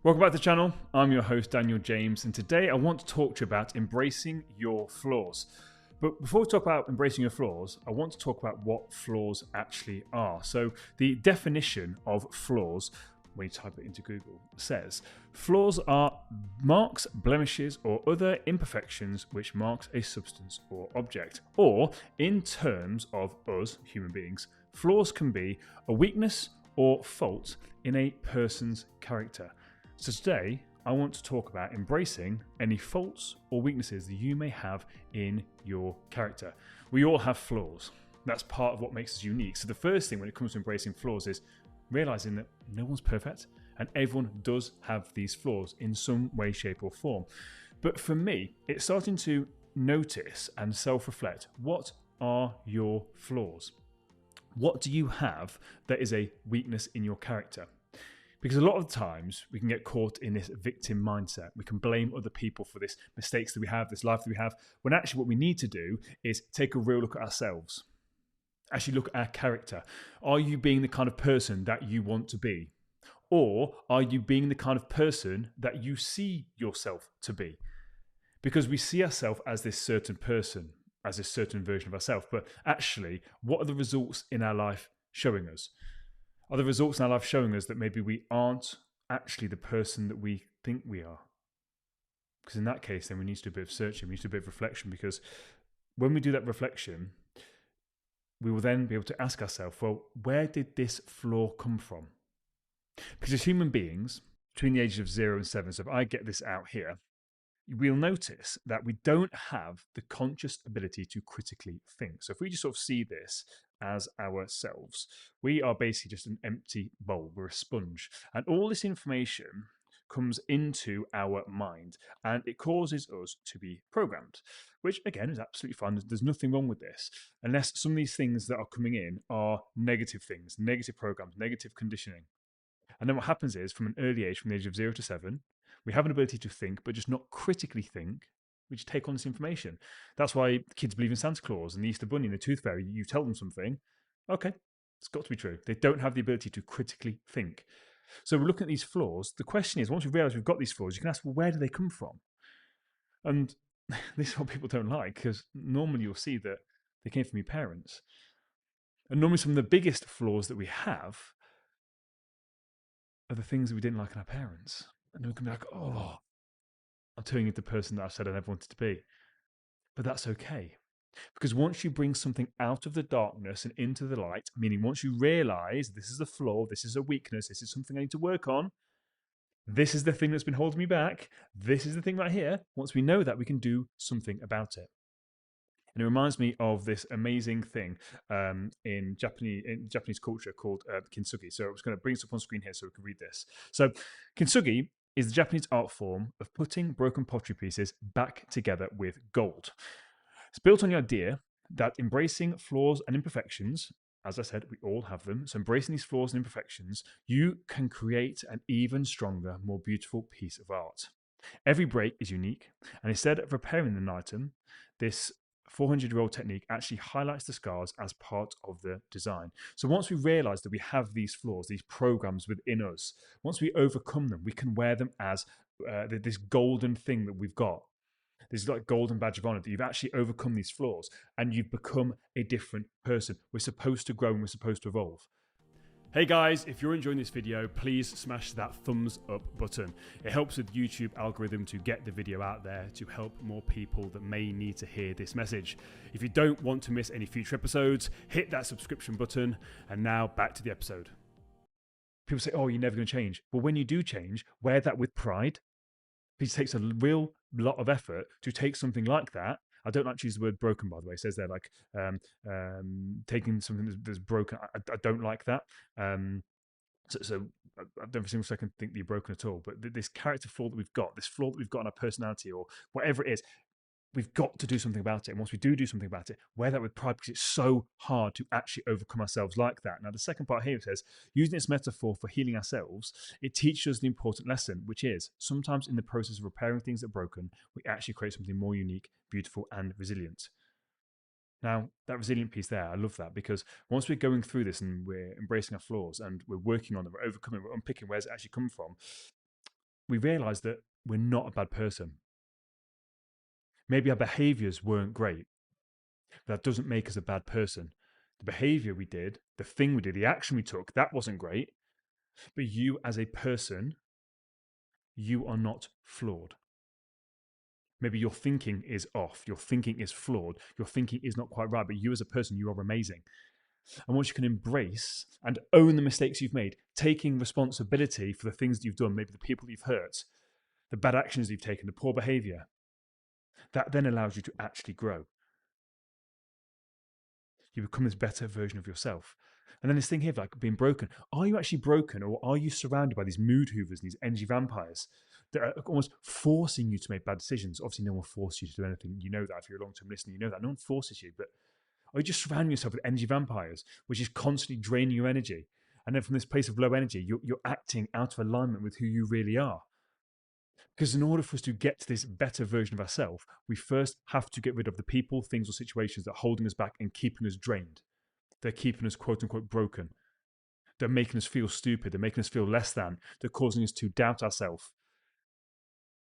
Welcome back to the channel. I'm your host, Daniel James, and today I want to talk to you about embracing your flaws. But before we talk about embracing your flaws, I want to talk about what flaws actually are. So, the definition of flaws, when you type it into Google, says flaws are marks, blemishes, or other imperfections which marks a substance or object. Or, in terms of us, human beings, flaws can be a weakness or fault in a person's character. So today, I want to talk about embracing any faults or weaknesses that you may have in your character. We all have flaws. That's part of what makes us unique. So the first thing when it comes to embracing flaws is realizing that no one's perfect and everyone does have these flaws in some way, shape, or form. But for me, it's starting to notice and self-reflect, what are your flaws? What do you have that is a weakness in your character? Because a lot of times we can get caught in this victim mindset. We can blame other people for this mistakes that we have, this life that we have, when actually what we need to do is take a real look at ourselves. Actually look at our character. Are you being the kind of person that you want to be? Or are you being the kind of person that you see yourself to be? Because we see ourselves as this certain person, as a certain version of ourselves, but actually, what are the results in our life showing us? Are the results in our life showing us that maybe we aren't actually the person that we think we are? Because in that case, then we need to do a bit of searching, we need to do a bit of reflection, because when we do that reflection, we will then be able to ask ourselves, well, where did this flaw come from? Because as human beings, between the ages of 0 and 7, so if I get this out here, we'll notice that we don't have the conscious ability to critically think. So if we just sort of see this as ourselves, we are basically just an empty bowl. We're a sponge. And all this information comes into our mind and it causes us to be programmed, which again is absolutely fine. There's nothing wrong with this, unless some of these things that are coming in are negative things, negative programs, negative conditioning. And then what happens is, from an early age, from the age of 0 to 7, we have an ability to think, but just not critically think. We just take on this information. That's why kids believe in Santa Claus and the Easter Bunny and the Tooth Fairy. You tell them something, okay, it's got to be true. They don't have the ability to critically think. So we're looking at these flaws. The question is, once we realize we've got these flaws, you can ask, well, where do they come from? And this is what people don't like, because normally you'll see that they came from your parents. And normally some of the biggest flaws that we have are the things that we didn't like in our parents. And we can be like, oh, I'm turning into the person that I said I never wanted to be. But that's okay. Because once you bring something out of the darkness and into the light, meaning once you realize this is a flaw, this is a weakness, this is something I need to work on, this is the thing that's been holding me back, this is the thing right here, once we know that, we can do something about it. And it reminds me of this amazing thing in Japanese culture called Kintsugi. So I was going to bring this up on screen here so we can read this. So Kintsugi is the Japanese art form of putting broken pottery pieces back together with gold. It's built on the idea that embracing flaws and imperfections, as I said, we all have them. So embracing these flaws and imperfections, you can create an even stronger, more beautiful piece of art. Every break is unique, and instead of repairing an item, this 400-year-old technique actually highlights the scars as part of the design. So once we realize that we have these flaws, these programs within us, once we overcome them, we can wear them as this golden thing that we've got. This is like golden badge of honor that you've actually overcome these flaws and you've become a different person. We're supposed to grow and we're supposed to evolve. Hey guys, if you're enjoying this video, please smash that thumbs up button. It helps with YouTube algorithm to get the video out there to help more people that may need to hear this message. If you don't want to miss any future episodes, hit that subscription button. And now back to the episode. People say, oh, you're never going to change. Well, when you do change, wear that with pride. It takes a real lot of effort to take something like that. I don't like to use the word broken, by the way. It says they're like taking something that's broken. I don't like that. So I don't for a single second think that you're broken at all. But this character flaw that we've got, this flaw that we've got in our personality or whatever it is, we've got to do something about it. And once we do something about it, wear that with pride because it's so hard to actually overcome ourselves like that. Now, the second part here says, using this metaphor for healing ourselves, it teaches us the important lesson, which is sometimes in the process of repairing things that are broken, we actually create something more unique, beautiful, and resilient. Now, that resilient piece there, I love that because once we're going through this and we're embracing our flaws and we're working on them, we're overcoming, we're unpicking where's it actually come from, we realize that we're not a bad person. Maybe our behaviors weren't great, but that doesn't make us a bad person. The behavior we did, the thing we did, the action we took, that wasn't great. But you as a person, you are not flawed. Maybe your thinking is off, your thinking is flawed, your thinking is not quite right, but you as a person, you are amazing. And once you can embrace and own the mistakes you've made, taking responsibility for the things that you've done, maybe the people that you've hurt, the bad actions you've taken, the poor behavior, that then allows you to actually grow. You become this better version of yourself. And then this thing here, like being broken. Are you actually broken, or are you surrounded by these mood hoovers and these energy vampires that are almost forcing you to make bad decisions? Obviously, no one forces you to do anything. You know that if you're a long-term listener, you know that. No one forces you. But are you just surrounding yourself with energy vampires, which is constantly draining your energy? And then from this place of low energy, you're acting out of alignment with who you really are. Because in order for us to get to this better version of ourselves, we first have to get rid of the people, things, or situations that are holding us back and keeping us drained. They're keeping us, quote unquote, broken. They're making us feel stupid. They're making us feel less than. They're causing us to doubt ourselves.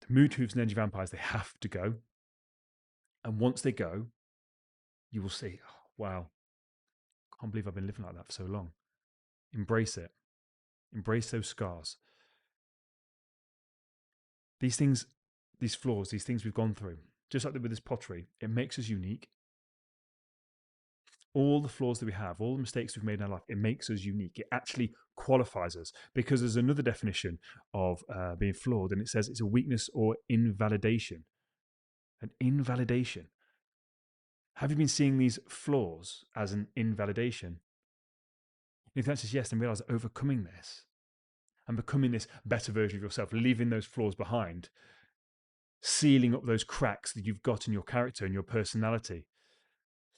The mood hooves and energy vampires, they have to go. And once they go, you will see, oh, wow, I can't believe I've been living like that for so long. Embrace it. Embrace those scars. These things, these flaws, these things we've gone through, just like with this pottery, it makes us unique. All the flaws that we have, all the mistakes we've made in our life, it makes us unique. It actually qualifies us, because there's another definition of being flawed, and it says it's a weakness or invalidation. An invalidation. Have you been seeing these flaws as an invalidation? And if the answer is yes, then realize that overcoming this and becoming this better version of yourself, leaving those flaws behind, sealing up those cracks that you've got in your character and your personality,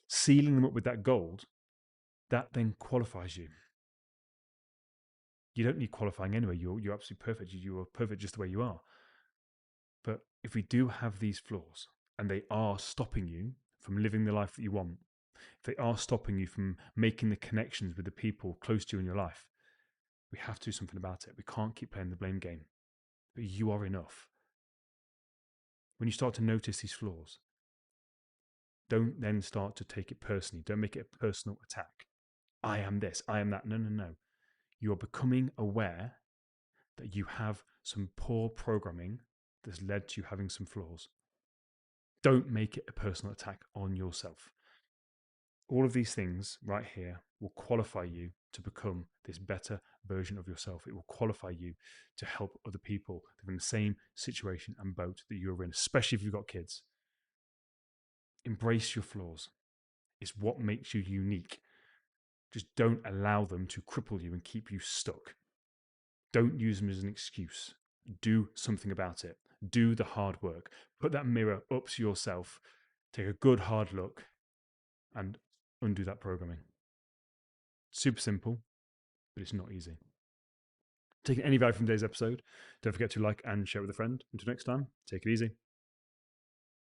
sealing them up with that gold, that then qualifies you. You don't need qualifying anyway. You're absolutely perfect. You are perfect just the way you are. But if we do have these flaws and they are stopping you from living the life that you want, if they are stopping you from making the connections with the people close to you in your life, we have to do something about it. We can't keep playing the blame game. But you are enough. When you start to notice these flaws, don't then start to take it personally. Don't make it a personal attack. I am this, I am that. No, no, no. You are becoming aware that you have some poor programming that's led to you having some flaws. Don't make it a personal attack on yourself. All of these things right here will qualify you to become this better version of yourself. It will qualify you to help other people that are in the same situation and boat that you're in, especially if you've got kids. Embrace your flaws. It's what makes you unique. Just don't allow them to cripple you and keep you stuck. Don't use them as an excuse. Do something about it. Do the hard work. Put that mirror up to yourself. Take a good hard look and undo that programming. Super simple, but it's not easy. Taking any value from today's episode, don't forget to like and share with a friend. Until next time, take it easy.